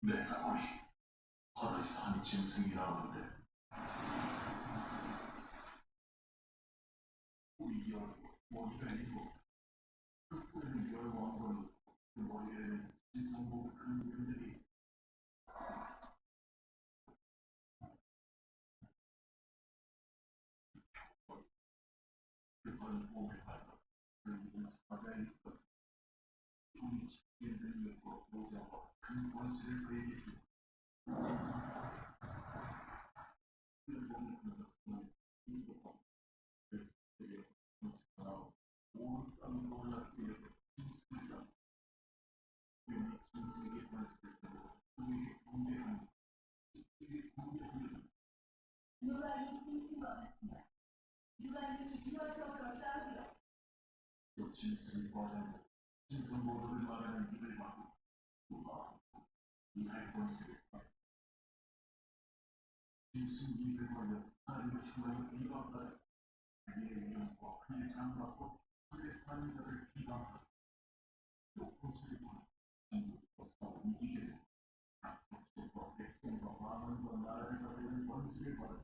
내가 보니 바다에서 한 짐승이 나오는데 우리 열고 머리가 있고 그 뿔은 열왕으로 그 머리에는 진성복 근들이 그건 몸에 밟아 그는 바다에 있던 종이 집게를 넣고 모자와 큰 권세를 그에게 주고 그는 몸에 들어갔으면 인도하고 그에게 나오 온 땅을 놀랍게 여겨 짐승이라 용이 짐승에게 권세를 주고 그에게 공개하는 그에게 공개하는 누가 이 짐승과 같으냐? 누가 이 이월처럼 싸우리라? 또 짐승이 과장하고 짐승 모두를 말하는 입을 막고 누가 이할 권세를 받고 짐승 입을 걸려 하나님을 향하여 비방하라 그의 이름과 그의 장막과 그의 사는 자를 비방하라 또 고수를 보내 중국과 싸워 이기게 되고 각 족속과 백성과 왕원과 나라를 다스리는 권세를 받아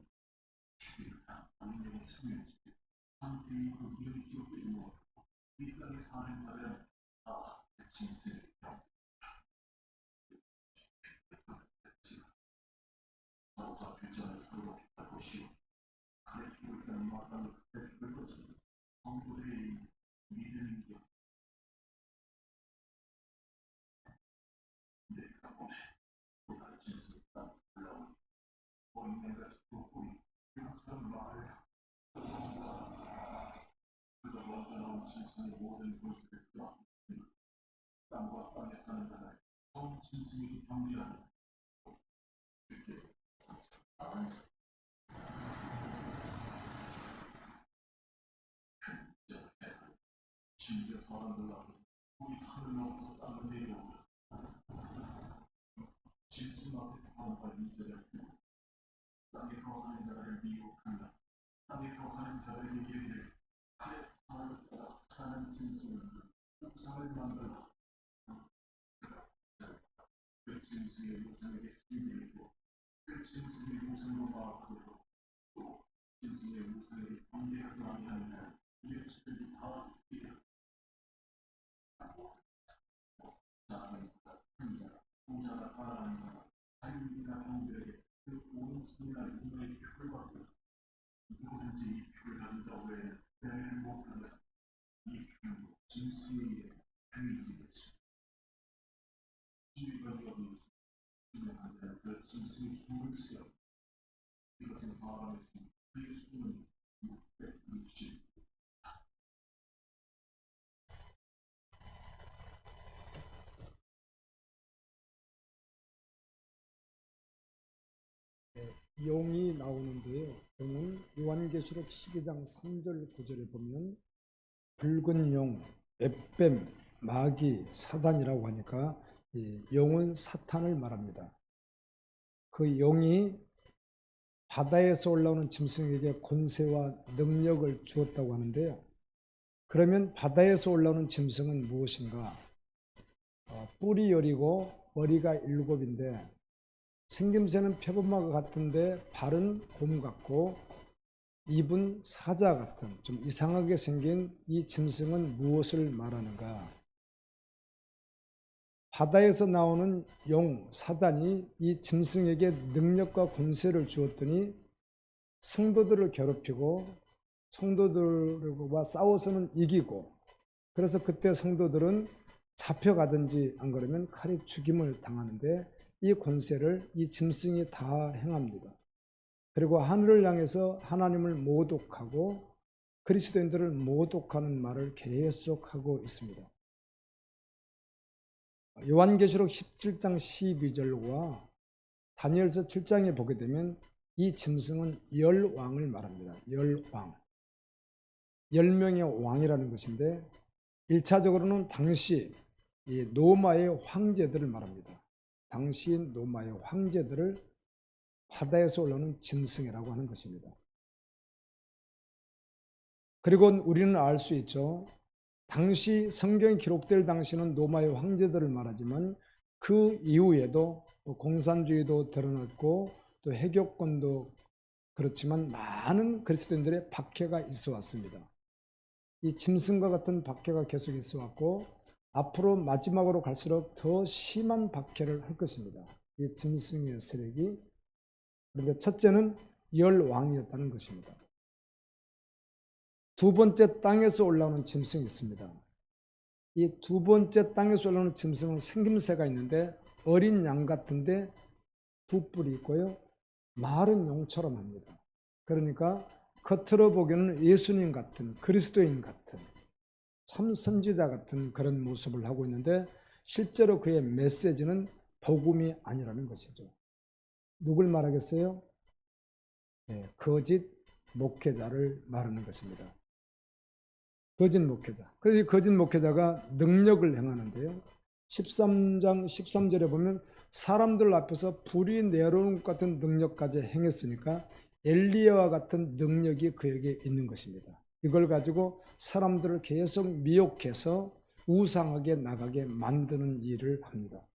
죽이는 악인의 승을 지키고 항생이 그 이름이 기록되어 있는 이 땅에 사는 자들은 다 그 짐승을 병 사고자 빌전을 서로 할 것이요 그의 죽을 때는 마땅히 그의 죽을 것이요 성도들의 믿음이 내가 보내 또 다른 짐승이 땅에서 올라오니 어린애같이 돋보이 그것처럼 말을 그가 먼저 나온 짐승의 모든 권세를 빼앗고 땅과 땅에 사는 자들 전 짐승에게 경계하며 주께 나은 심지어 사람들 앞에서 우리 하늘 넘어서 땅을 내려오며 짐승 앞에서 한발 인쇄를 피고 땅에 거하는 자를 미혹한다. 땅에 거하는 자들에게 이르기를 칼에 살을 따라 사는 짐승을 우상을 만들라. 그 짐승의 우상에게 승리를 주어 그 짐승의 우상으로 마음으로 또 짐승의 우상에게 경배하지 아니하는 자 이웃들이 다 이르라. 작은 자, 큰 자, 부자나 가난한 자, 자유인이나 종들에게 그 오른손이나 이마에 표를 받고 누구든지 이 표를 가진 자 외에는 빼내를 못한다. 이 표는 짐승의 이름 그이기 됐습니다. 주의가 여기 있습니다. 주님한 자는 그 짐승의 숨을 쓰여 이것은 사람의 숨, 그의 숨은 660. 용이 나오는데요. 용은 요한계시록 12장 3절 9절에 보면 붉은 용, 웹뱀, 마귀, 사단이라고 하니까 용은 사탄을 말합니다. 그 용이 바다에서 올라오는 짐승에게 권세와 능력을 주었다고 하는데요. 그러면 바다에서 올라오는 짐승은 무엇인가? 뿔이 10이고 머리가 7인데 생김새는 표범마가 같은데 발은 곰 같고 입은 사자 같은 좀 이상하게 생긴 이 짐승은 무엇을 말하는가? 바다에서 나오는 용, 사단이 이 짐승에게 능력과 권세를 주었더니 성도들을 괴롭히고 성도들과 싸워서는 이기고 그래서 그때 성도들은 잡혀가든지 안 그러면 칼에 죽임을 당하는데 이 권세를 이 짐승이 다 행합니다. 그리고 하늘을 향해서 하나님을 모독하고 그리스도인들을 모독하는 말을 계속하고 있습니다. 요한계시록 17장 12절과 다니엘서 7장에 보게 되면 이 짐승은 10왕을 말합니다. 10왕. 10명의 왕이라는 것인데 1차적으로는 당시 이 노마의 황제들을 말합니다. 당시 노마의 황제들을 바다에서 올라오는 짐승이라고 하는 것입니다. 그리고 우리는 알 수 있죠. 당시 성경이 기록될 당시는 노마의 황제들을 말하지만 그 이후에도 공산주의도 드러났고 또 해교권도 그렇지만 많은 그리스도인들의 박해가 있어 왔습니다. 이 짐승과 같은 박해가 계속 있어 왔고 앞으로 마지막으로 갈수록 더 심한 박해를 할 것입니다. 이 짐승의 세력이. 그런데 첫째는 열왕이었다는 것입니다. 두 번째 땅에서 올라오는 짐승이 있습니다. 이 두 번째 땅에서 올라오는 짐승은 생김새가 있는데 어린 양 같은데 두 뿔이 있고요. 마른 용처럼 합니다. 그러니까 겉으로 보기에는 예수님 같은, 그리스도인 같은, 참 선지자 같은 그런 모습을 하고 있는데 실제로 그의 메시지는 복음이 아니라는 것이죠. 누굴 말하겠어요? 네, 거짓 목회자를 말하는 것입니다. 거짓 목회자. 그래서 이 거짓 목회자가 능력을 행하는데요. 13장 13절에 보면 사람들 앞에서 불이 내려오는 것 같은 능력까지 행했으니까 엘리야와 같은 능력이 그에게 있는 것입니다. 이걸 가지고 사람들을 계속 미혹해서 우상하게 나가게 만드는 일을 합니다.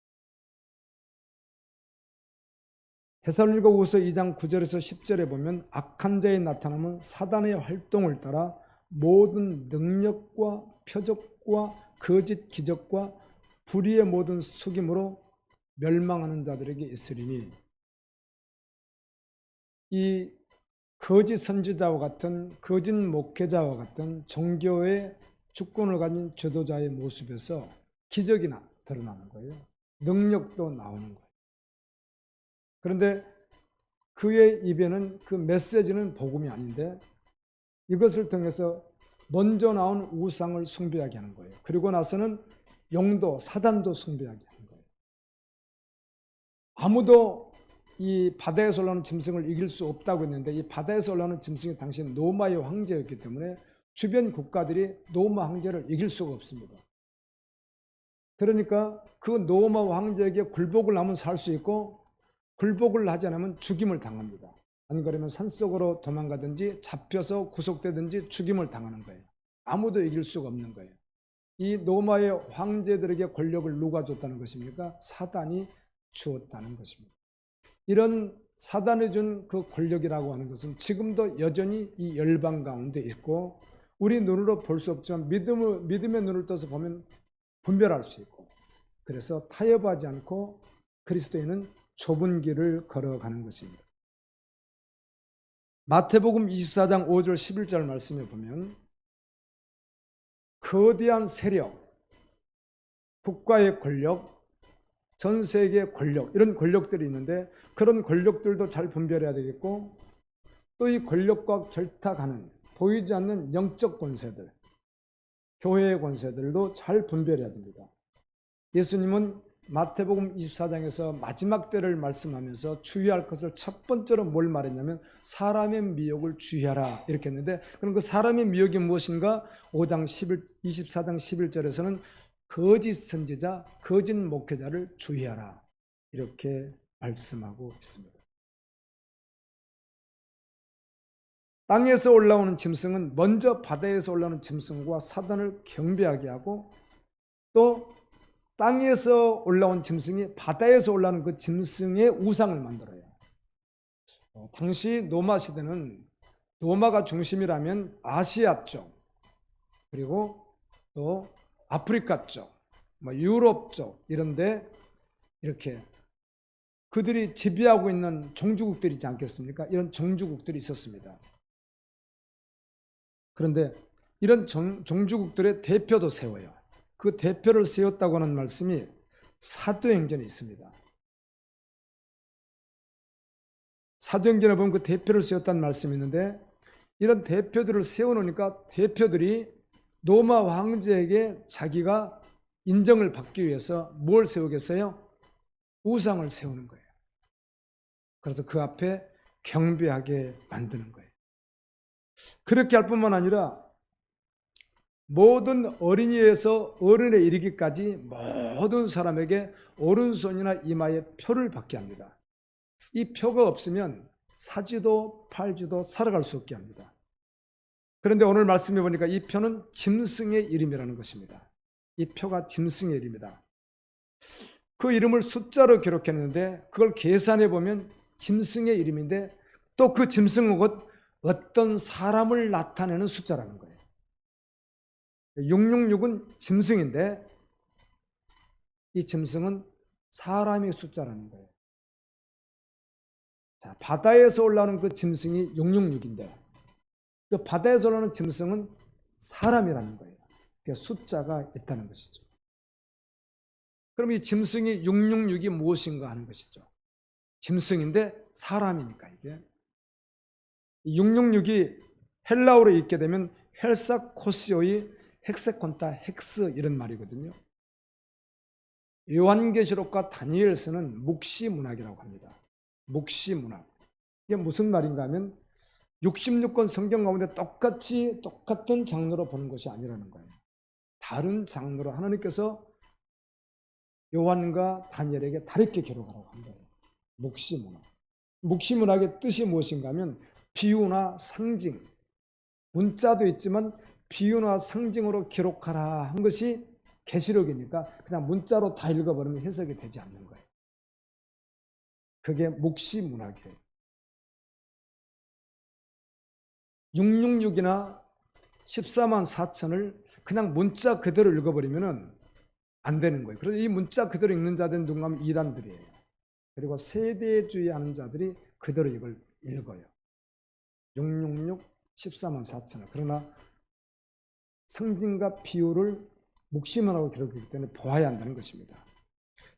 데살로니가후서 2장 9절에서 10절에 보면 악한 자의 나타남은 사단의 활동을 따라 모든 능력과 표적과 거짓 기적과 불의의 모든 속임으로 멸망하는 자들에게 있으리니, 이 거짓 선지자와 같은 거짓 목회자와 같은 종교의 주권을 가진 지도자의 모습에서 기적이 드러나는 거예요. 능력도 나오는 거예요. 그런데 그의 입에는 그 메시지는 복음이 아닌데 이것을 통해서 먼저 나온 우상을 숭배하게 하는 거예요. 그리고 나서는 영도, 사단도 숭배하게 하는 거예요. 아무도 이 바다에서 올라오는 짐승을 이길 수 없다고 했는데 이 바다에서 올라오는 짐승이 당시 로마의 황제였기 때문에 주변 국가들이 로마 황제를 이길 수가 없습니다. 그러니까 그 로마 황제에게 굴복을 하면 살 수 있고 굴복을 하지 않으면 죽임을 당합니다. 안 그러면 산속으로 도망가든지 잡혀서 구속되든지 죽임을 당하는 거예요. 아무도 이길 수가 없는 거예요. 이 로마의 황제들에게 권력을 누가 줬다는 것입니까? 사단이 주었다는 것입니다. 이런 사단이 준 그 권력이라고 하는 것은 지금도 여전히 이 열방 가운데 있고 우리 눈으로 볼 수 없지만 믿음의 눈을 떠서 보면 분별할 수 있고, 그래서 타협하지 않고 그리스도인은 좁은 길을 걸어가는 것입니다. 마태복음 24장 5절 11절 말씀에 보면 거대한 세력, 국가의 권력, 전 세계의 권력, 이런 권력들이 있는데 그런 권력들도 잘 분별해야 되겠고 또 이 권력과 결탁하는 보이지 않는 영적 권세들, 교회의 권세들도 잘 분별해야 됩니다. 예수님은 마태복음 24장에서 마지막 때를 말씀하면서 주의할 것을 첫 번째로 뭘 말했냐면 사람의 미혹을 주의하라 이렇게 했는데, 그럼 그 사람의 미혹이 무엇인가? 24장 11절에서는 거짓 선지자, 거짓 목회자를 주의하라 이렇게 말씀하고 있습니다. 땅에서 올라오는 짐승은 먼저 바다에서 올라오는 짐승과 사단을 경배하게 하고 또 땅에서 올라온 짐승이 바다에서 올라오는 그 짐승의 우상을 만들어요. 당시 로마 시대는 로마가 중심이라면 아시아 쪽, 그리고 또 아프리카 쪽, 유럽 쪽 이런데 이렇게 그들이 지배하고 있는 종주국들이 있지 않겠습니까? 이런 종주국들이 있었습니다. 그런데 이런 종주국들의 대표도 세워요. 그 대표를 세웠다고 하는 말씀이 사도행전에 있습니다. 사도행전에 보면 그 대표를 세웠다는 말씀이 있는데 이런 대표들을 세워놓으니까 대표들이 로마 황제에게 자기가 인정을 받기 위해서 뭘 세우겠어요? 우상을 세우는 거예요. 그래서 그 앞에 경배하게 만드는 거예요. 그렇게 할 뿐만 아니라 모든 어린이에서 어른에 이르기까지 모든 사람에게 오른손이나 이마에 표를 받게 합니다. 이 표가 없으면 사지도 팔지도 살아갈 수 없게 합니다. 그런데 오늘 말씀해 보니까 이 표는 짐승의 이름이라는 것입니다. 이 표가 짐승의 이름이다. 그 이름을 숫자로 기록했는데 그걸 계산해 보면 짐승의 이름인데 또 그 짐승은 곧 어떤 사람을 나타내는 숫자라는 거예요. 666은 짐승인데 이 짐승은 사람의 숫자라는 거예요. 자, 바다에서 올라오는 그 짐승이 666인데 그 바다에서 올라오는 짐승은 사람이라는 거예요. 그 숫자가 있다는 것이죠. 그럼 이 짐승이 666이 무엇인가 하는 것이죠. 짐승인데 사람이니까 이게. 666이 헬라어로 읽게 되면 헬사코시오의 헥세콘타 헥스 이런 말이거든요. 요한계시록과 다니엘서는 묵시문학이라고 합니다. 묵시문학. 이게 무슨 말인가 하면 66권 성경 가운데 똑같은 장르로 보는 것이 아니라는 거예요. 다른 장르로 하나님께서 요한과 다니엘에게 다르게 기록하라고 한 거예요. 묵시문학. 묵시문학의 뜻이 무엇인가 하면 비유나 상징, 문자도 있지만 비유나 상징으로 기록하라 한 것이 계시록이니까 그냥 문자로 다 읽어버리면 해석이 되지 않는 거예요. 그게 묵시문학이에요. 666이나 14만 4천을 그냥 문자 그대로 읽어버리면 안 되는 거예요. 그래서 이 문자 그대로 읽는 자들은 누군가 하면 이단들이에요. 그리고 세대주의하는 자들이 그대로 이걸 읽어요. 666, 14만 4천을. 그러나 상징과 비유를 묵시문하고 기록했기 때문에 보아야 한다는 것입니다.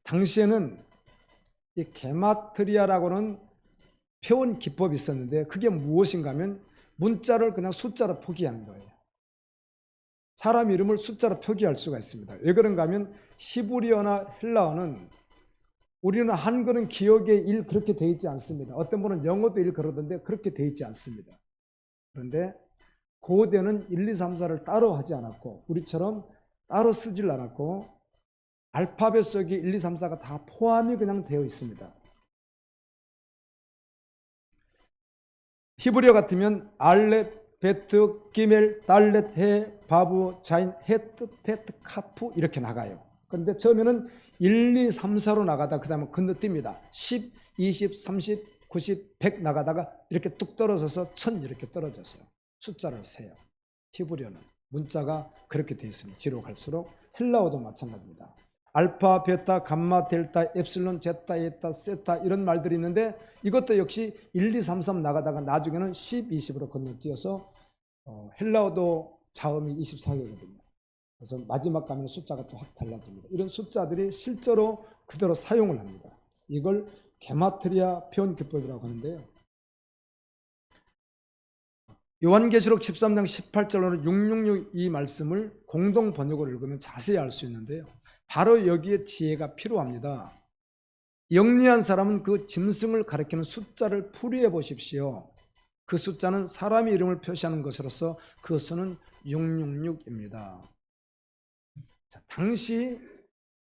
당시에는 이 게마트리아라고는 표현 기법이 있었는데 그게 무엇인가 하면 문자를 그냥 숫자로 표기하는 거예요. 사람 이름을 숫자로 표기할 수가 있습니다. 왜 그런가 하면 히브리어나 헬라어는 우리는 한글은 기억의 1 그렇게 되어 있지 않습니다. 어떤 분은 영어도 1 그러던데 그렇게 되어 있지 않습니다. 그런데 고대는 1, 2, 3, 4를 따로 하지 않았고 우리처럼 따로 쓰질 않았고 알파벳 속에 1, 2, 3, 4가 다 포함이 그냥 되어 있습니다. 히브리어 같으면 알렙, 베트, 기멜, 달렛, 해, 바부, 자인, 헤트, 테트, 카프 이렇게 나가요. 그런데 처음에는 1, 2, 3, 4로 나가다 그 다음에 건너뜁니다. 10, 20, 30, 90, 100 나가다가 이렇게 뚝 떨어져서 1000 이렇게 떨어졌어요. 숫자를 세요. 히브리어는 문자가 그렇게 되어 있습니다. 뒤로 갈수록 헬라어도 마찬가지입니다. 알파, 베타, 감마, 델타, 엡실론, 제타, 에타, 세타 이런 말들이 있는데 이것도 역시 1, 2, 3, 3 나가다가 나중에는 10, 20으로 건너뛰어서 헬라어도 자음이 24개거든요. 그래서 마지막 가면 숫자가 또 확 달라집니다. 이런 숫자들이 실제로 그대로 사용을 합니다. 이걸 게마트리아 표현 기법이라고 하는데요. 요한계시록 13장 18절로는 666 이 말씀을 공동 번역으로 읽으면 자세히 알 수 있는데요. 바로 여기에 지혜가 필요합니다. 영리한 사람은 그 짐승을 가리키는 숫자를 풀이해 보십시오. 그 숫자는 사람의 이름을 표시하는 것으로서 그 수는 666입니다. 자, 당시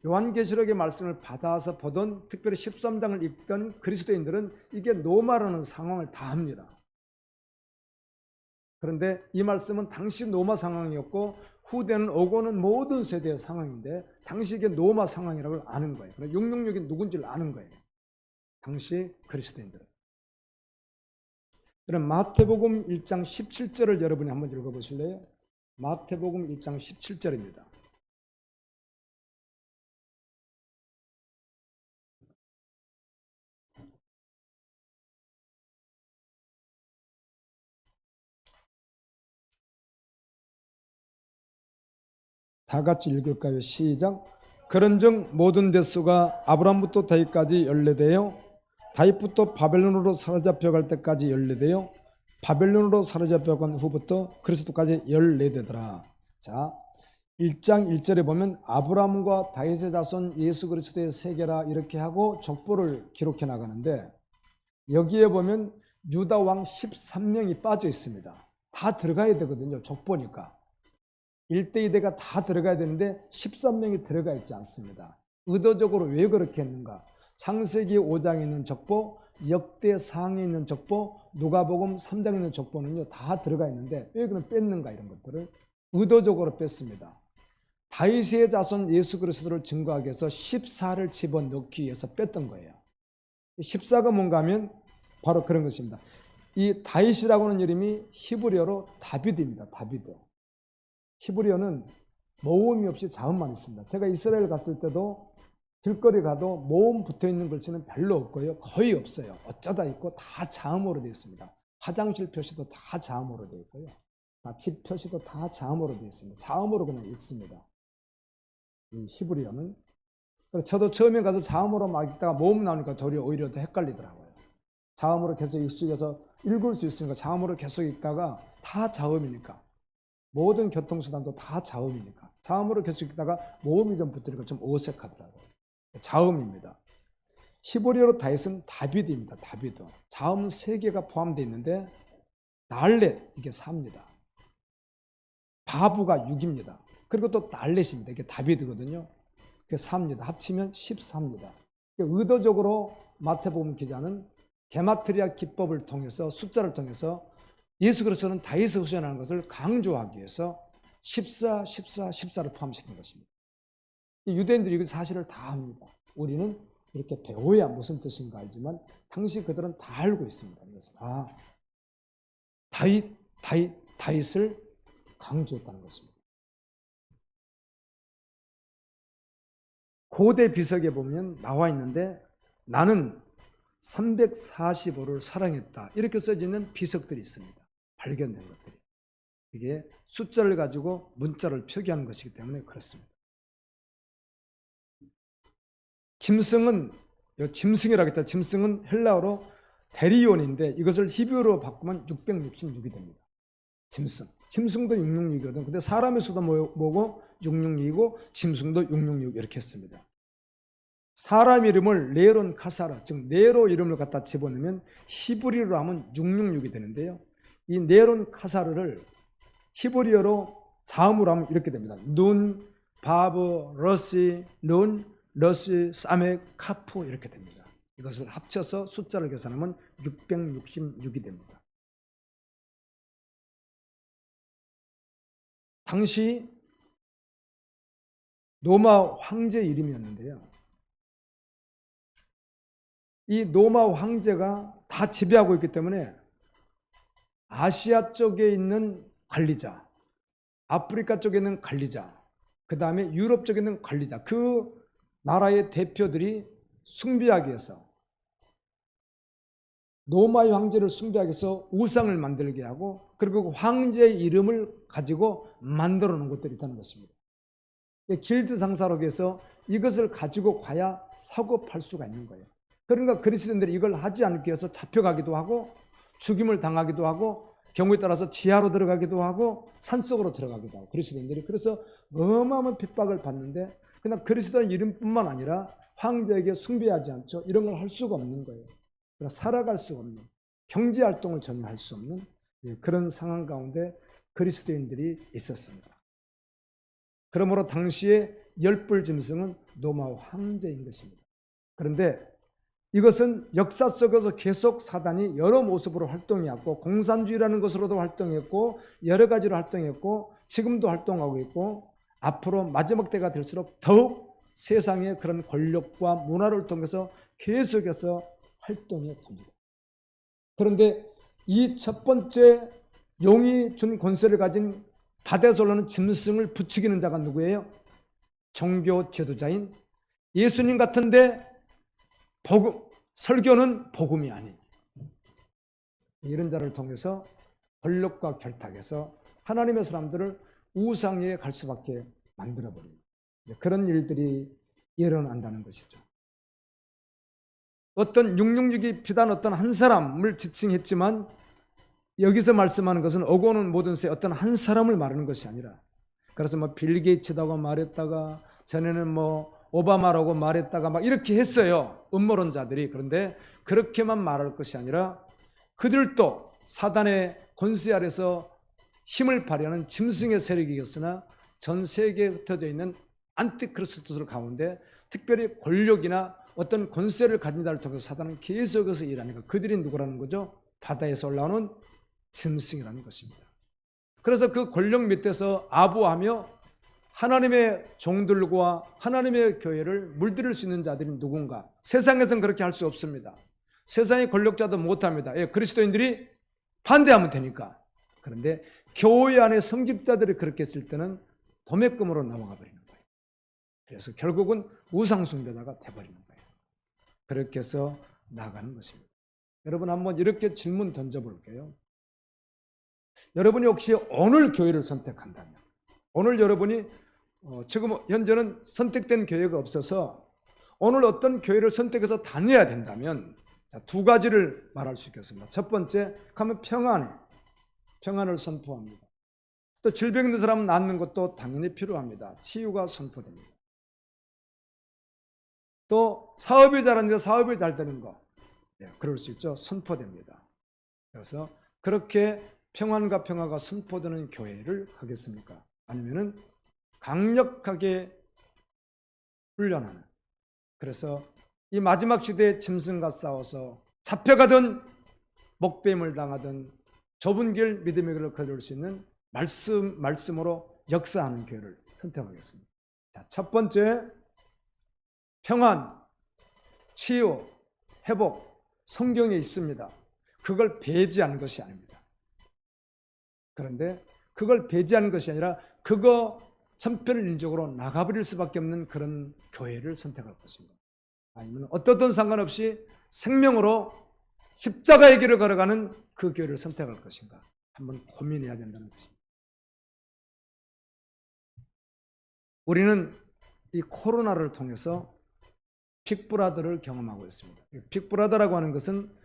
요한계시록의 말씀을 받아서 보던 특별히 13장을 읽던 그리스도인들은 이게 노마라는 상황을 다 합니다. 그런데 이 말씀은 당시 노마 상황이었고 후대는 오고는 모든 세대의 상황인데 당시 이게 노마 상황이라고 아는 거예요. 666이 누군지를 아는 거예요. 당시 그리스도인들은. 그럼 마태복음 1장 17절을 여러분이 한번 읽어보실래요? 마태복음 1장 17절입니다. 다 같이 읽을까요? 시작. 그런즉 모든 대수가 아브라함부터 다윗까지 연례되어 다윗부터 바벨론으로 사로잡혀 갈 때까지 연례되어 바벨론으로 사로잡혀 간 후부터 그리스도까지 연례되더라. 자, 1장 1절에 보면 아브라함과 다윗의 자손 예수 그리스도의 세계라 이렇게 하고 족보를 기록해 나가는데 여기에 보면 유다 왕 13명이 빠져 있습니다. 다 들어가야 되거든요. 족보니까. 1대 2대가 다 들어가야 되는데 13명이 들어가 있지 않습니다. 의도적으로 왜 그렇게 했는가? 창세기 5장에 있는 족보, 역대상에 있는 족보, 누가복음 3장에 있는 족보는요 다 들어가 있는데 왜 그럼 뺐는가 이런 것들을 의도적으로 뺐습니다. 다윗의 자손 예수 그리스도를 증거하기 위해서 14를 집어넣기 위해서 뺐던 거예요. 14가 뭔가 하면 바로 그런 것입니다. 이 다윗이라고 하는 이름이 히브리어로 다비드입니다. 다비드. 히브리어는 모음이 없이 자음만 있습니다. 제가 이스라엘 갔을 때도 길거리 가도 모음 붙어있는 글씨는 별로 없고요. 거의 없어요. 어쩌다 있고 다 자음으로 되어 있습니다. 화장실 표시도 다 자음으로 되어 있고요. 집 표시도 다 자음으로 되어 있습니다. 자음으로 그냥 읽습니다. 이 히브리어는. 그래서 저도 처음에 가서 자음으로 막 읽다가 모음 나오니까 오히려 더 헷갈리더라고요. 자음으로 계속 익숙해서 읽을 수 있으니까 자음으로 계속 읽다가 다 자음이니까. 모든 교통수단도 다 자음이니까. 자음으로 계속 읽다가 모음이 좀 붙으니까 좀 어색하더라고요. 자음입니다. 히브리어로 다윗은 다비드입니다. 다비드. 자음 3개가 포함되어 있는데 날렛 이게 4입니다. 바브가 6입니다. 그리고 또 날렛입니다. 이게 다비드거든요. 그게 4입니다. 합치면 14입니다. 의도적으로 마태복음 기자는 게마트리아 기법을 통해서 숫자를 통해서 예수 그리스도는 다윗의 후손이라는 것을 강조하기 위해서 14, 14, 14를 포함시킨 것입니다. 유대인들이 그 사실을 다 압니다. 우리는 이렇게 배워야 무슨 뜻인가 알지만 당시 그들은 다 알고 있습니다. 그래서 다윗을 강조했다는 것입니다. 고대 비석에 보면 나와 있는데 나는 345를 사랑했다. 이렇게 써져 있는 비석들이 있습니다. 발견된 것들이. 이게 숫자를 가지고 문자를 표기하는 것이기 때문에 그렇습니다. 짐승은 짐승이라고 했다. 짐승은 헬라어로 데리온인데 이것을 히브리어로 바꾸면 666이 됩니다. 짐승도 666이거든. 근데 사람의 수도 뭐고 666이고 짐승도 666 이렇게 했습니다. 사람 이름을 네론 카사라, 즉 네로 이름을 갖다 집어넣으면 히브리어로 하면 666이 되는데요. 이 네론 카사르를 히브리어로 자음으로 하면 이렇게 됩니다. 눈, 바브, 러시, 눈, 러시, 사멕, 카프 이렇게 됩니다. 이것을 합쳐서 숫자를 계산하면 666이 됩니다. 당시 노마 황제 이름이었는데요. 이 노마 황제가 다 지배하고 있기 때문에 아시아 쪽에 있는 관리자, 아프리카 쪽에 있는 관리자, 그 다음에 유럽 쪽에 있는 관리자, 그 나라의 대표들이 숭배하기 위해서 노마의 황제를 숭배하기 위해서 우상을 만들게 하고 그리고 그 황제의 이름을 가지고 만들어 놓은 것들이 있다는 것입니다. 길드 상사로 해서 이것을 가지고 가야 사고 팔 수가 있는 거예요. 그러니까 그리스도인들이 이걸 하지 않기 위해서 잡혀가기도 하고 죽임을 당하기도 하고 경우에 따라서 지하로 들어가기도 하고 산속으로 들어가기도 하고 그리스도인들이 그래서 어마어마한 핍박을 받는데 그냥 그리스도의 이름뿐만 아니라 황제에게 숭배하지 않죠. 이런 걸 할 수가 없는 거예요. 그러니까 살아갈 수가 없는 경제활동을 전혀 할 수 없는 그런 상황 가운데 그리스도인들이 있었습니다. 그러므로 당시에 열불 짐승은 노마 황제인 것입니다. 그런데 이것은 역사 속에서 계속 사단이 여러 모습으로 활동해왔고 공산주의라는 것으로도 활동했고 여러 가지로 활동했고 지금도 활동하고 있고 앞으로 마지막 때가 될수록 더욱 세상의 그런 권력과 문화를 통해서 계속해서 활동해 갑니다. 그런데 이 첫 번째 용이 준 권세를 가진 바다에서 올라오는 짐승을 부추기는 자가 누구예요? 종교 지도자인 예수님 같은데 설교는 복음이 아닌 이런 자를 통해서 권력과 결탁해서 하나님의 사람들을 우상에 갈 수밖에 만들어버립니다. 그런 일들이 일어난다는 것이죠. 어떤 666이 비단 어떤 한 사람을 지칭했지만 여기서 말씀하는 것은 오고는 모든 새 어떤 한 사람을 말하는 것이 아니라 그래서 뭐 빌 게이츠라고 말했다가 전에는 뭐 오바마라고 말했다가 막 이렇게 했어요. 음모론자들이. 그런데 그렇게만 말할 것이 아니라 그들도 사단의 권세 아래서 힘을 발휘하는 짐승의 세력이었으나 전 세계에 흩어져 있는 안티크리스토들 가운데 특별히 권력이나 어떤 권세를 가진 자를 통해서 사단은 계속해서 일하니까 그들이 누구라는 거죠? 바다에서 올라오는 짐승이라는 것입니다. 그래서 그 권력 밑에서 아부하며 하나님의 종들과 하나님의 교회를 물들일 수 있는 자들이 누군가? 세상에서는 그렇게 할 수 없습니다. 세상의 권력자도 못합니다. 그리스도인들이 반대하면 되니까. 그런데 교회 안에 성직자들이 그렇게 했을 때는 도매금으로 넘어가 버리는 거예요. 그래서 결국은 우상숭배자가 돼버리는 거예요. 그렇게 해서 나가는 것입니다. 여러분 한번 이렇게 질문 던져볼게요. 여러분이 혹시 오늘 교회를 선택한다면, 오늘 여러분이 지금 현재는 선택된 교회가 없어서 오늘 어떤 교회를 선택해서 다녀야 된다면 두 가지를 말할 수 있겠습니다. 첫 번째, 가면 평안을 선포합니다. 또 질병 있는 사람은 낫는 것도 당연히 필요합니다. 치유가 선포됩니다. 또 사업이 잘하는데 사업이 잘 되는 거, 그럴 수 있죠. 선포됩니다. 그래서 그렇게 평안과 평화가 선포되는 교회를 하겠습니까? 아니면은 강력하게 훈련하는, 그래서 이 마지막 시대에 짐승과 싸워서 잡혀가든 목뱀을 당하든 좁은 길 믿음의 길을 걸을 수 있는 말씀으로 역사하는 교회를 선택하겠습니다. 자, 첫 번째, 평안, 치유, 회복, 성경에 있습니다. 그걸 배제하는 것이 아닙니다. 그런데 그걸 배제하는 것이 아니라 그거 천편일률적으로 나가버릴 수밖에 없는 그런 교회를 선택할 것입니다. 아니면 어떻든 상관없이 생명으로 십자가의 길을 걸어가는 그 교회를 선택할 것인가 한번 고민해야 된다는 것입니다. 우리는 이 코로나를 통해서 빅브라더를 경험하고 있습니다. 빅브라더라고 하는 것은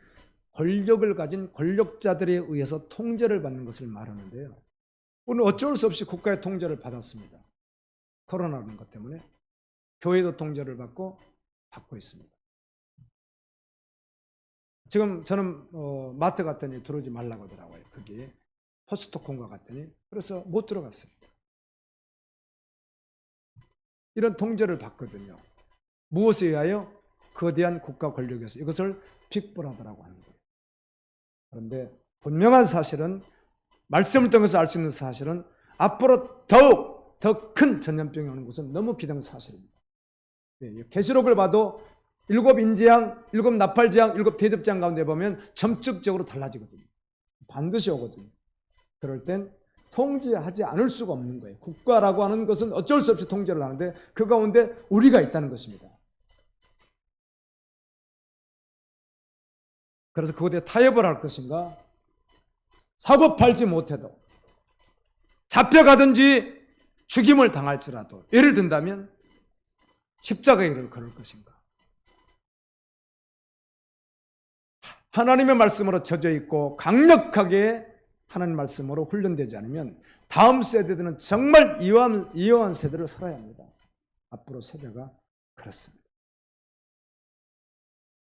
권력을 가진 권력자들에 의해서 통제를 받는 것을 말하는데요. 우리는 어쩔 수 없이 국가의 통제를 받았습니다. 코로나라는 것 때문에 교회도 통제를 받고 있습니다. 지금 저는 마트 갔더니 들어오지 말라고 하더라고요. 거기에 포스트콘가 갔더니 그래서 못 들어갔습니다. 이런 통제를 받거든요. 무엇에 의하여? 거대한 국가 권력에서. 이것을 빅브라더라고 하는 거예요. 그런데 분명한 사실은, 말씀을 통해서 알 수 있는 사실은 앞으로 더욱 더 큰 전염병이 오는 것은 너무 기정사실입니다. 계시록을 봐도 7 인재양, 7 나팔재앙, 7 대접재앙 가운데 보면 점적적으로 달라지거든요. 반드시 오거든요. 그럴 땐 통제하지 않을 수가 없는 거예요. 국가라고 하는 것은 어쩔 수 없이 통제를 하는데 그 가운데 우리가 있다는 것입니다. 그래서 그것에 타협을 할 것인가? 사고 팔지 못해도 잡혀가든지 죽임을 당할지라도 예를 든다면 십자가의 길을 걸을 것인가? 하나님의 말씀으로 젖어 있고 강력하게 하나님 말씀으로 훈련되지 않으면 다음 세대들은 정말 이어한 세대를 살아야 합니다. 앞으로 세대가 그렇습니다.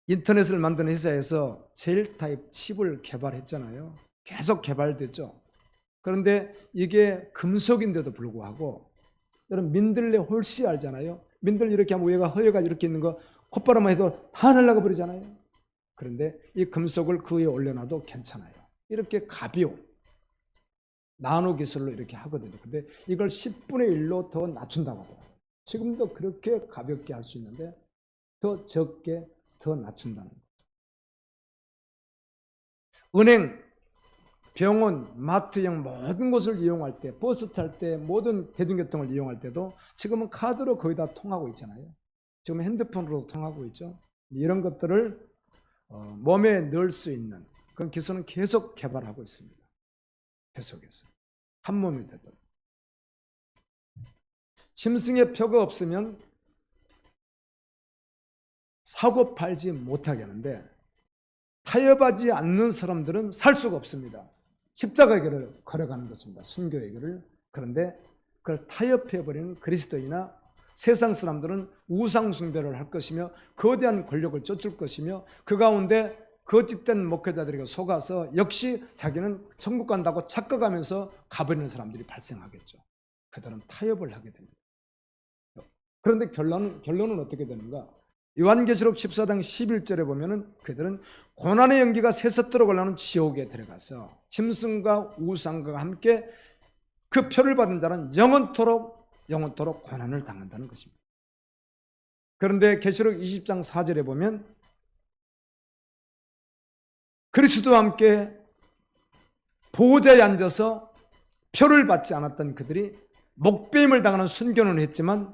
인터넷을 만드는 회사에서 제일 타입 칩을 개발했잖아요. 계속 개발됐죠. 그런데 이게 금속인데도 불구하고, 여러분 민들레 홀씨 알잖아요. 민들레 이렇게 하면 위가 허여가 이렇게 있는 거 콧바람만 해도 다 날아가 버리잖아요. 그런데 이 금속을 그 위에 올려놔도 괜찮아요. 이렇게 가벼워. 나노 기술로 이렇게 하거든요. 근데 이걸 10분의 1로 더 낮춘다고 하더라고요. 지금도 그렇게 가볍게 할 수 있는데 더 적게 더 낮춘다는 거죠. 은행, 병원, 마트형 모든 곳을 이용할 때, 버스 탈 때, 모든 대중교통을 이용할 때도 지금은 카드로 거의 다 통하고 있잖아요. 지금 핸드폰으로 통하고 있죠. 이런 것들을 몸에 넣을 수 있는 그런 기술은 계속 개발하고 있습니다. 계속해서 한 몸이 되도록. 짐승의 표가 없으면 사고 팔지 못하게 하는데 타협하지 않는 사람들은 살 수가 없습니다. 십자가의 길을 걸어가는 것입니다. 순교의 길을. 그런데 그걸 타협해버리는 그리스도인이나 세상 사람들은 우상 숭배를 할 것이며 거대한 권력을 쫓을 것이며 그 가운데 거짓된 목회자들에게 속아서 역시 자기는 천국 간다고 착각하면서 가버리는 사람들이 발생하겠죠. 그들은 타협을 하게 됩니다. 그런데 결론은 어떻게 되는가? 요한계시록 14장 11절에 보면은 그들은 고난의 연기가 새서도록 올라오는 지옥에 들어가서 짐승과 우상과 함께 그 표를 받은 자는 영원토록 영원토록 고난을 당한다는 것입니다. 그런데 계시록 20장 4절에 보면 그리스도와 함께 보호자에 앉아서 표를 받지 않았던 그들이 목배임을 당하는 순교는 했지만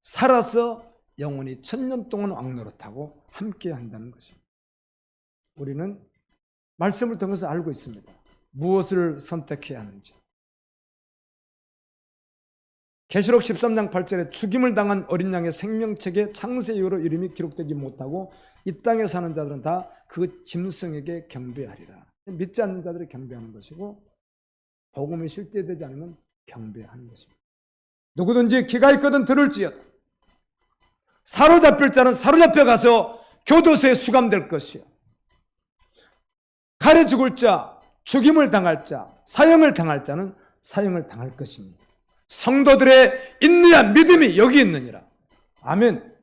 살아서 영원히 1000년 동안 왕노릇하고 함께 한다는 것입니다. 우리는 말씀을 통해서 알고 있습니다. 무엇을 선택해야 하는지. 계시록 13장 8절에 죽임을 당한 어린 양의 생명책에 창세 이후로 이름이 기록되지 못하고 이 땅에 사는 자들은 다 그 짐승에게 경배하리라. 믿지 않는 자들이 경배하는 것이고 복음이 실제되지 않으면 경배하는 것입니다. 누구든지 귀가 있거든 들을지어다. 사로잡힐 자는 사로잡혀 가서 교도소에 수감될 것이요. 칼에 죽을 자, 죽임을 당할 자, 사형을 당할 자는 사형을 당할 것이니 성도들의 인내한 믿음이 여기 있느니라. 아멘.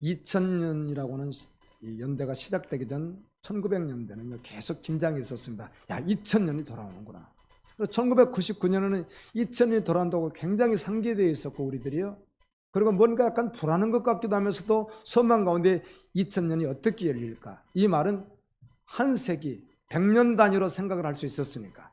2000년이라고 하는 연대가 시작되기 전 1900년대는 계속 긴장이 있었습니다. 야, 2000년이 돌아오는구나. 그래서 1999년에는 2000년이 돌아온다고 굉장히 상기되어 있었고 우리들이요. 그리고 뭔가 약간 불안한 것 같기도 하면서도 소망 가운데 2000년이 어떻게 열릴까? 이 말은 한 세기, 100년 단위로 생각을 할 수 있었으니까.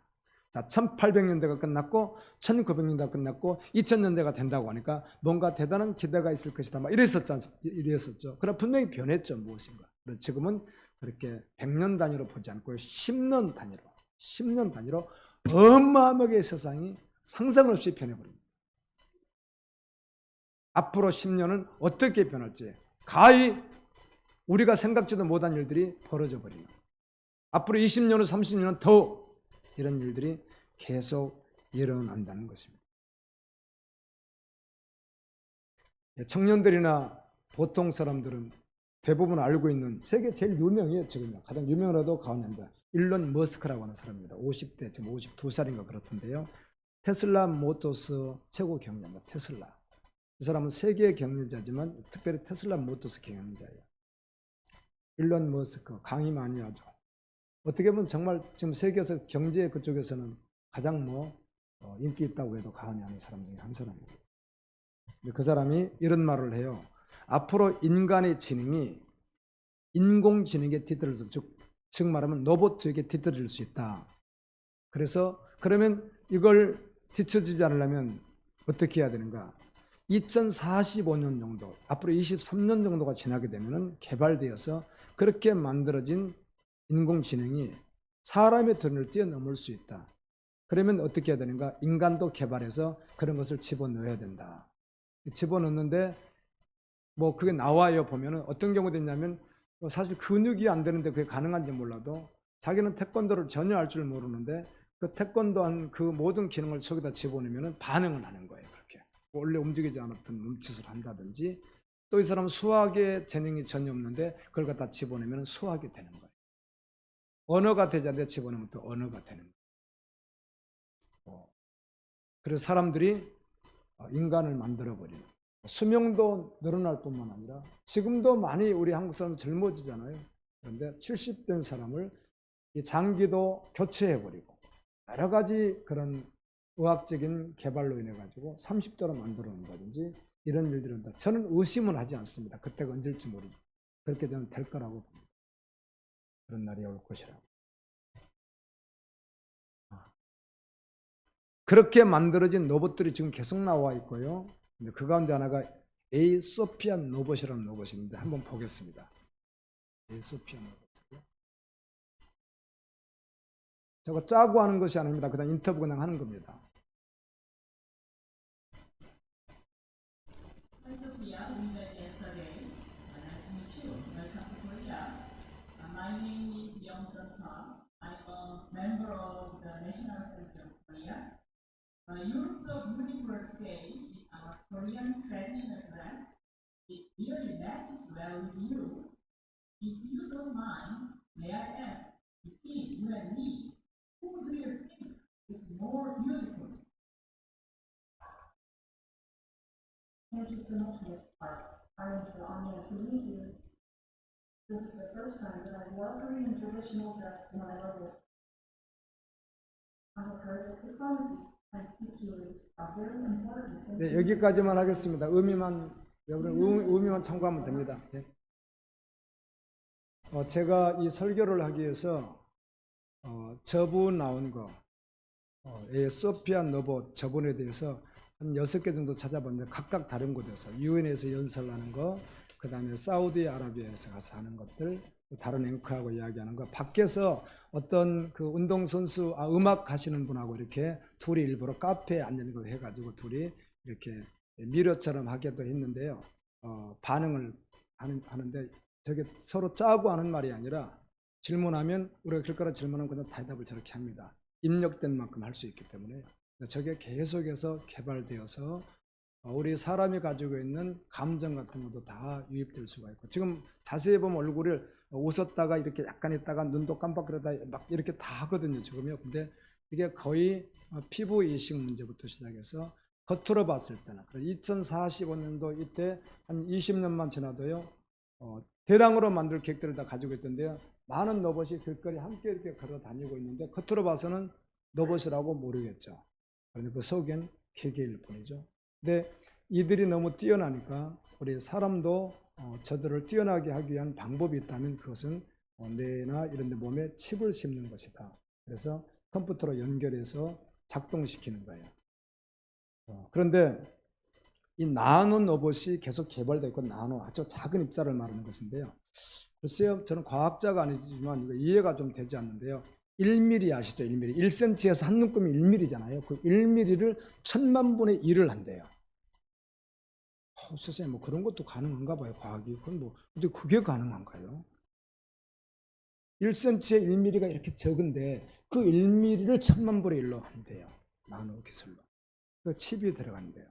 자, 1800년대가 끝났고 1900년대가 끝났고 2000년대가 된다고 하니까 뭔가 대단한 기대가 있을 것이다. 막 이랬었죠. 그러나 분명히 변했죠. 무엇인가. 지금은 그렇게 100년 단위로 보지 않고 10년 단위로 어마어마하게 세상이 상상 없이 변해버립니다. 앞으로 10년은 어떻게 변할지 가히 우리가 생각지도 못한 일들이 벌어져 버리는, 앞으로 20년 후 30년은 더 이런 일들이 계속 일어난다는 것입니다. 청년들이나 보통 사람들은 대부분 알고 있는 세계 제일 유명해요. 지금요. 가장 유명하도 가운데입니다. 일론 머스크라고 하는 사람입니다. 50대, 지금 52살인가 그렇던데요. 테슬라 모터스 최고 경영자입니다. 테슬라. 이 사람은 세계 경영자지만 특별히 테슬라 모터스 경영자예요. 일론 머스크 강의 많이 하죠. 어떻게 보면 정말 지금 세계에서 경제 그쪽에서는 가장 인기 있다고 해도 과언이 아닌 사람 중에 한 사람입니다. 근데 그 사람이 이런 말을 해요. 앞으로 인간의 지능이 인공지능에 뒤떨어서 즉 말하면 로봇에게 뒤떨어질 수 있다. 그래서 그러면 이걸 뒤처지지 않으려면 어떻게 해야 되는가? 2045년 정도, 앞으로 23년 정도가 지나게 되면 개발되어서 그렇게 만들어진 인공지능이 사람의 도전을 뛰어넘을 수 있다. 그러면 어떻게 해야 되는가? 인간도 개발해서 그런 것을 집어넣어야 된다. 집어넣는데 그게 나와요. 보면은 어떤 경우도 있냐면 사실 근육이 안 되는데 그게 가능한지 몰라도 자기는 태권도를 전혀 할 줄 모르는데 그 태권도 한 그 모든 기능을 저기다 집어넣으면 반응을 하는 거예요. 그렇게 원래 움직이지 않았던 몸짓을 한다든지, 또 이 사람은 수학에 재능이 전혀 없는데 그걸 갖다 집어넣으면 수학이 되는 거예요. 언어가 되지 않는데 집어넣으면 또 언어가 되는 거예요. 그래서 사람들이 인간을 만들어버리는, 수명도 늘어날 뿐만 아니라 지금도 많이 우리 한국 사람 젊어지잖아요. 그런데 70된 사람을 이 장기도 교체해버리고 여러 가지 그런 의학적인 개발로 인해 가지고 30대로 만들어 놓는다든지 이런 일들은 저는 의심은 하지 않습니다. 그때가 언제일지 모르죠. 그렇게 저는 될 거라고 봅니다. 그런 날이 올 것이라고. 그렇게 만들어진 로봇들이 지금 계속 나와 있고요. 근데 그 가운데 하나가 에이소피안 로봇이라는 로봇이 있는데 한번 보겠습니다. 에이소피안 로봇이요. 저거 짜고 하는 것이 아닙니다. 그냥 인터뷰 그냥 하는 겁니다. My name is Young-Sun Park. I'm a member of the National Assembly of Korea. You look so beautiful today in our Korean traditional dress. It really matches well with you. If you don't mind, may I ask, between you and me, who do you think is more beautiful? Thank you so much, Ms. Park. I am so honored to meet you. This is the first time that I wore Korean traditional dress in my life. 네, 여기까지만 하겠습니다. 의미만 참고하면 됩니다. 네. 제가 이 설교를 하기 위해서 저분 나온 거, 소피아 너보 저분에 대해서 한 6개 정도 찾아봤는데 각각 다른 곳에서 유엔에서 연설하는 거, 그 다음에 사우디아라비아에서 가서 하는 것들, 다른 앵커하고 이야기하는 거, 밖에서 어떤 그 운동선수, 음악 하시는 분하고 이렇게 둘이 일부러 카페에 앉는 거 해가지고 둘이 이렇게 미러처럼 하기도 했는데요. 반응을 하는데 저게 서로 짜고 하는 말이 아니라 질문하면 우리가 길거리 질문하면 그냥 대답을 저렇게 합니다. 입력된 만큼 할 수 있기 때문에요. 저게 계속해서 개발되어서 우리 사람이 가지고 있는 감정 같은 것도 다 유입될 수가 있고, 지금 자세히 보면 얼굴을 웃었다가 이렇게 약간 있다가 눈도 깜빡거리다 막 이렇게 다 하거든요 지금요. 근데 이게 거의 피부 이식 문제부터 시작해서 겉으로 봤을 때는 2045년도 이때 한 20년만 지나도요 대량으로 만들 계획들을 다 가지고 있던데요, 많은 로봇이 길거리 함께 이렇게 걸어 다니고 있는데 겉으로 봐서는 로봇이라고 모르겠죠. 그런데 그 속엔 기계일 뿐이죠. 근데 이들이 너무 뛰어나니까 우리 사람도 저들을 뛰어나게 하기 위한 방법이 있다면 그것은 뇌나 이런 데 몸에 칩을 심는 것이다. 그래서 컴퓨터로 연결해서 작동시키는 거예요. 그런데 이 나노 로봇이 계속 개발되고 있고, 나노 아주 작은 입자를 말하는 것인데요. 글쎄요, 저는 과학자가 아니지만 이거 이해가 좀 되지 않는데요. 1mm 아시죠? 1mm. 1cm에서 한 눈금이 1mm잖아요. 그 1mm를 1000만분의 1을 한대요. 세상에 뭐 그런 것도 가능한가 봐요, 과학이. 근데 그게 가능한가요? 1cm에 1mm가 이렇게 적은데 그 1mm를 1000만분의 1로 한대요. 나노 기술로. 그 칩이 들어간대요.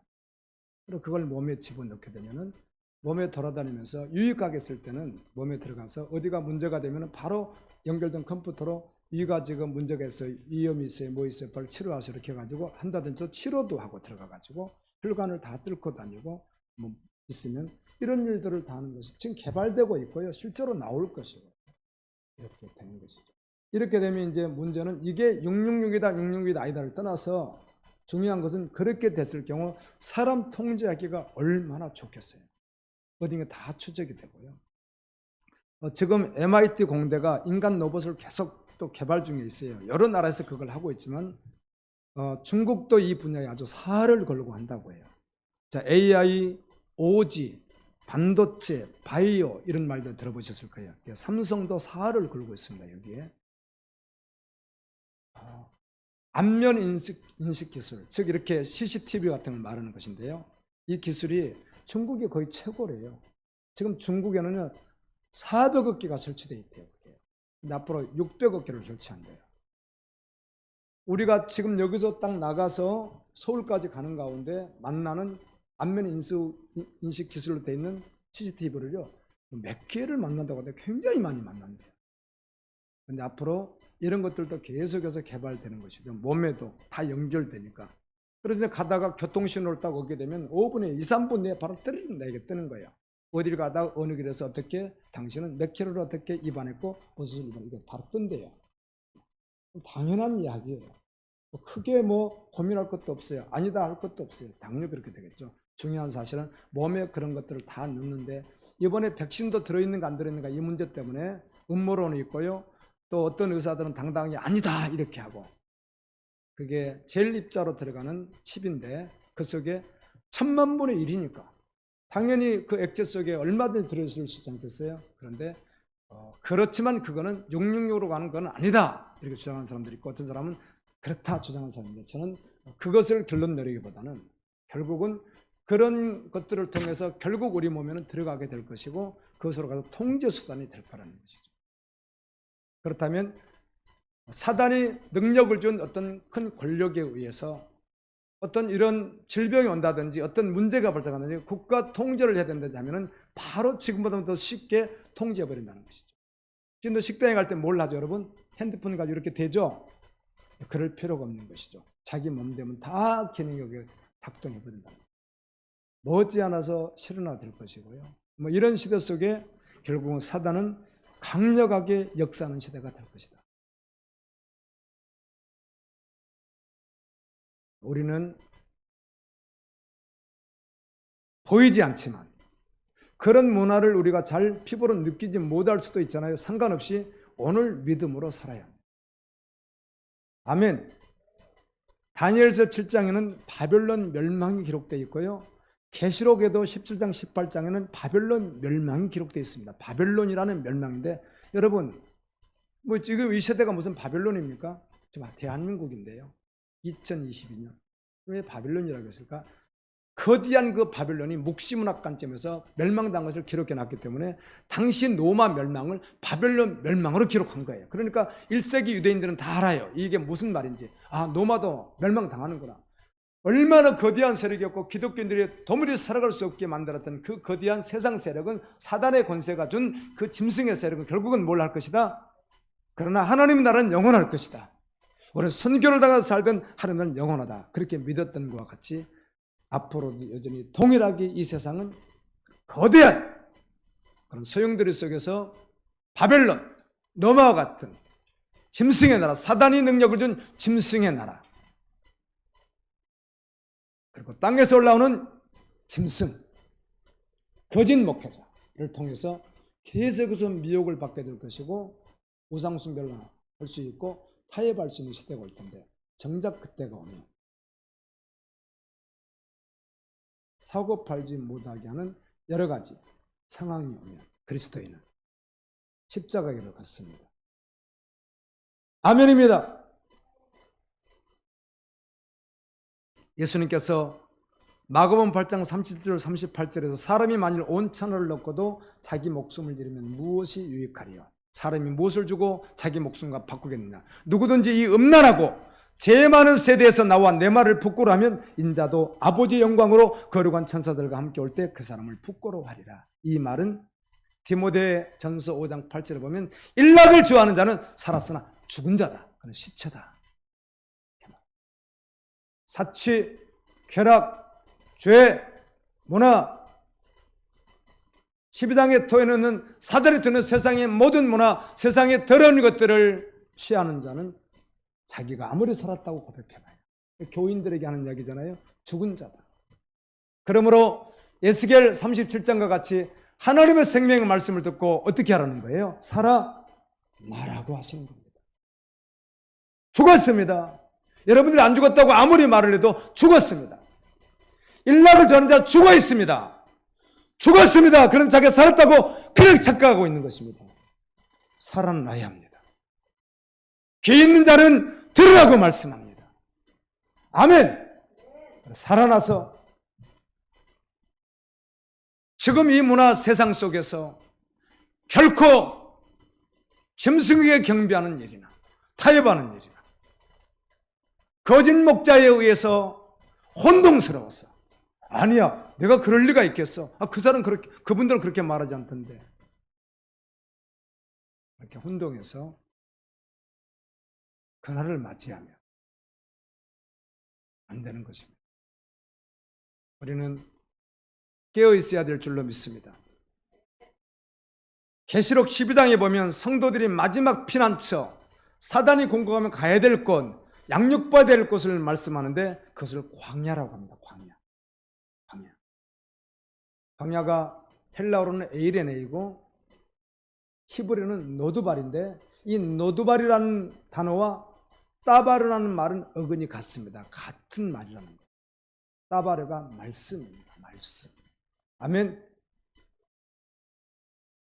그리고 그걸 몸에 집어넣게 되면은 몸에 돌아다니면서 유익하게 쓸 때는 몸에 들어가서 어디가 문제가 되면은 바로 연결된 컴퓨터로 이가 지금 문제가 있어요, 위험이 있어요, 뭐 있어요, 빨리 치료하세요 이렇게 해가지고 한다든지, 또 치료도 하고 들어가가지고 혈관을 다 뚫고 다니고 뭐 있으면 이런 일들을 다 하는 것이 지금 개발되고 있고요, 실제로 나올 것이고 이렇게 되는 것이죠. 이렇게 되면 이제 문제는 이게 666이다 666이다 아니다를 떠나서 중요한 것은 그렇게 됐을 경우 사람 통제하기가 얼마나 좋겠어요. 어딘가 다 추적이 되고요. 지금 MIT 공대가 인간 로봇을 계속 또 개발 중에 있어요. 여러 나라에서 그걸 하고 있지만 중국도 이 분야에 아주 사활을 걸고 한다고 해요. 자, AI, OG, 반도체, 바이오 이런 말도 들어보셨을 거예요. 삼성도 사활을 걸고 있습니다. 여기에 안면 인식 기술, 즉 이렇게 CCTV 같은 걸 말하는 것인데요. 이 기술이 중국이 거의 최고래요. 지금 중국에는요 400억 개가 설치되어 있대요. 근데 앞으로 600억 개를 설치한대요. 우리가 지금 여기서 딱 나가서 서울까지 가는 가운데 만나는 안면 인식 기술로 되어 있는 CCTV를요 몇 개를 만난다고 하는데 굉장히 많이 만난대요. 근데 앞으로 이런 것들도 계속해서 개발되는 것이죠. 몸에도 다 연결되니까. 그래서 가다가 교통신호를 딱 오게 되면 5분에 2, 3분 내에 바로 이게 뜨는 거예요. 어디를 가다가 어느 길에서 어떻게, 당신은 몇 킬로를 어떻게 입안했고 무슨 입안, 이게 바로 뜬대요. 당연한 이야기예요. 크게 뭐 고민할 것도 없어요. 아니다 할 것도 없어요. 당연히 그렇게 되겠죠. 중요한 사실은 몸에 그런 것들을 다 넣는데, 이번에 백신도 들어있는가 안 들어있는가 이 문제 때문에 음모론이 있고요. 또 어떤 의사들은 당당히 아니다 이렇게 하고, 그게 젤 입자로 들어가는 칩인데 그 속에 1000만분의 1이니까 당연히 그 액체 속에 얼마든지 들어있을 수 있지 않겠어요? 그런데 그렇지만 그거는 666으로 가는 건 아니다 이렇게 주장하는 사람들이 있고, 어떤 사람은 그렇다 주장하는 사람인데, 저는 그것을 결론 내리기보다는 결국은 그런 것들을 통해서 결국 우리 몸에는 들어가게 될 것이고 그것으로 가서 통제 수단이 될 거라는 것이죠. 그렇다면 사단이 능력을 준 어떤 큰 권력에 의해서 어떤 이런 질병이 온다든지 어떤 문제가 발생하든지 국가 통제를 해야 된다면 바로 지금보다 더 쉽게 통제해버린다는 것이죠. 지금도 식당에 갈 때 뭘 하죠, 여러분? 핸드폰 가지고 이렇게 대죠? 그럴 필요가 없는 것이죠. 자기 몸 되면 다 기능이 여기 작동해버린다는 거죠. 머지않아서 실현화될 것이고요. 뭐 이런 시대 속에 결국은 사단은 강력하게 역사하는 시대가 될 것이다. 우리는 보이지 않지만 그런 문화를 우리가 잘 피부로 느끼지 못할 수도 있잖아요. 상관없이 오늘 믿음으로 살아야 합니다. 아멘. 다니엘서 7장에는 바벨론 멸망이 기록되어 있고요. 계시록에도 17장 18장에는 바벨론 멸망이 기록되어 있습니다. 바벨론이라는 멸망인데 여러분 뭐 지금 이 세대가 무슨 바벨론입니까? 지금 대한민국인데요. 2022년 왜 바벨론이라고 했을까? 거대한 그 바벨론이 묵시문학 관점에서 멸망당한 것을 기록해 놨기 때문에 당시 로마 멸망을 바벨론 멸망으로 기록한 거예요. 그러니까 1세기 유대인들은 다 알아요. 이게 무슨 말인지. 아, 로마도 멸망당하는구나. 얼마나 거대한 세력이었고 기독교인들이 도무지 살아갈 수 없게 만들었던 그 거대한 세상 세력은 사단의 권세가 준 그 짐승의 세력은 결국은 뭘 할 것이다? 그러나 하나님 나라는 영원할 것이다. 우리는 선교를 당해서 살던 하나님은 영원하다. 그렇게 믿었던 것과 같이 앞으로도 여전히 동일하게 이 세상은 거대한 그런 소용돌이 속에서 바벨론, 로마와 같은 짐승의 나라, 사단이 능력을 준 짐승의 나라, 그리고 땅에서 올라오는 짐승, 거짓 목회자를 통해서 계속해서 미혹을 받게 될 것이고 우상숭배를 할 수 있고 타협할 수 있는 시대가 올 텐데 정작 그때가 오면 사고 팔지 못하게 하는 여러 가지 상황이 오면 그리스도인은 십자가 길을 걷습니다. 아멘입니다. 예수님께서 마가복음 8장 37절 38절에서 사람이 만일 온 천하를 얻고도 자기 목숨을 잃으면 무엇이 유익하리요? 사람이 무엇을 주고 자기 목숨과 바꾸겠느냐? 누구든지 이 음란하고 죄 많은 세대에서 나와 내 말을 부끄러워하면 인자도 아버지의 영광으로 거룩한 천사들과 함께 올 때 그 사람을 부끄러워하리라. 이 말은 디모데 전서 5장 8절에 보면 일락을 좋아하는 자는 살았으나 죽은 자다. 그는 시체다. 사치, 쾌락, 죄, 문화, 12장에 토해놓는 사단이 드는 세상의 모든 문화, 세상의 더러운 것들을 취하는 자는 자기가 아무리 살았다고 고백해봐요. 교인들에게 하는 이야기잖아요. 죽은 자다. 그러므로 에스겔 37장과 같이 하나님의 생명의 말씀을 듣고 어떻게 하라는 거예요? 살아나라고 하시는 겁니다. 죽었습니다. 여러분들이 안 죽었다고 아무리 말을 해도 죽었습니다. 일락을 저는 자 죽어 있습니다. 죽었습니다. 그런데 자기가 살았다고 그렇게 착각하고 있는 것입니다. 살아나야 합니다. 귀 있는 자는 들으라고 말씀합니다. 아멘. 살아나서 지금 이 문화 세상 속에서 결코 짐승에게 경배하는 일이나 타협하는 일이나 거짓 목자에 의해서 혼동스러워서 아니야 내가 그럴 리가 있겠어. 그 사람 그렇게 그분들은 그렇게 말하지 않던데 이렇게 혼동해서 그날을 맞이하면 안 되는 것입니다. 우리는 깨어 있어야 될 줄로 믿습니다. 계시록 12장에 보면 성도들이 마지막 피난처 사단이 공격하면 가야 될 곳 양육받아야 될 곳을 말씀하는데 그것을 광야라고 합니다. 광야가 헬라어로는 에이레네이고 히브리어는 노두발인데 이 노두발이라는 단어와 따바르라는 말은 어근이 같습니다. 같은 말이라는 거예요. 따바르가 말씀입니다. 말씀. 아멘.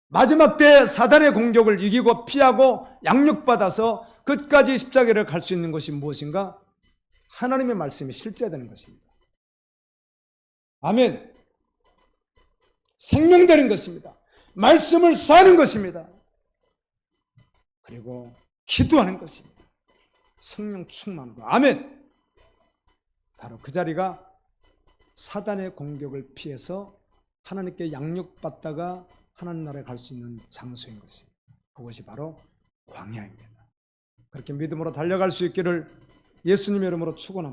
마지막 때 사단의 공격을 이기고 피하고 양육받아서 끝까지 십자가를 갈 수 있는 것이 무엇인가? 하나님의 말씀이 실제되는 것입니다. 아멘. 생명되는 것입니다. 말씀을 사는 것입니다. 그리고 기도하는 것입니다. 성령 충만으로. 아멘. 바로 그 자리가 사단의 공격을 피해서 하나님께 양육받다가 하나님 나라에 갈 수 있는 장소인 것입니다. 그것이 바로 광야입니다. 그렇게 믿음으로 달려갈 수 있기를 예수님의 이름으로 축원합니다.